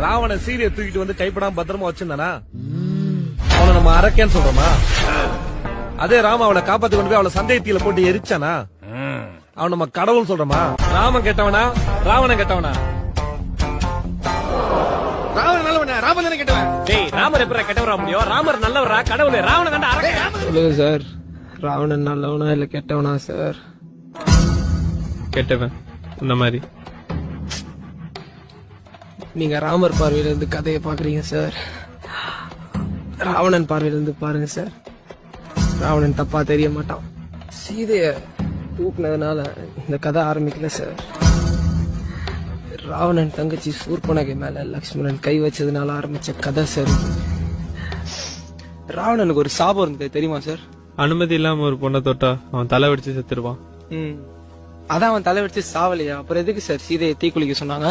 ராவண சீதையை தூக்கிட்டு வந்து கைப்படாம பத்திரமா வச்சிருந்தானா அவனை நம்ம அரக்கேன்னு சொல்றோமா? அதே ராம அவளை காப்பாத்தி கொண்டு போய் அவளை சந்தேகத்தில போட்டு எரிச்சானா அவன் நம்ம கடவுள் சொல்றோமா? ராமன் கெட்டவனா ராவணன் கெட்டவனா? ராவணன் நல்லவனா ராமன் தானே கெட்டவன். டேய் ராமர் எப்பற கெட்டவரா முடியும்? ராமர் நல்லவரா? கடவுளே ராவணன் தான்டா அரக்கன். சொல்லுங்க சார், ராவணன் நல்லவனா இல்ல கெட்டவனா சார்? கெட்டவன். இந்த மாதிரி நீங்க ராமர் பார்வையில இருந்து கதையை பாக்குறீங்க சார். ராவணன் பார்வையில இருந்து பாருங்க சார். ராவணன் தப்பா தெரிய மாட்டான். சீதைய தூக்குனதுனால இந்த கதை ஆரம்பிக்கல சார். ராவணன் தங்கச்சி சூர்பனகை மேல லக்ஷ்மணன் கை வச்சதுனால ஆரம்பிச்ச கதை சார். ராவணனுக்கு ஒரு சாபம் இருந்தது தெரியுமா சார்? அனுமதி இல்லாம ஒரு பொண்ணை தொட்டா அவன் தலை வெடிச்சு செத்துருவான். அதான் அவன் தலை வச்சு சாவலையா? அப்புறம் எதுக்கு சார் சீதையை தீக்குளிக்க சொன்னாங்க?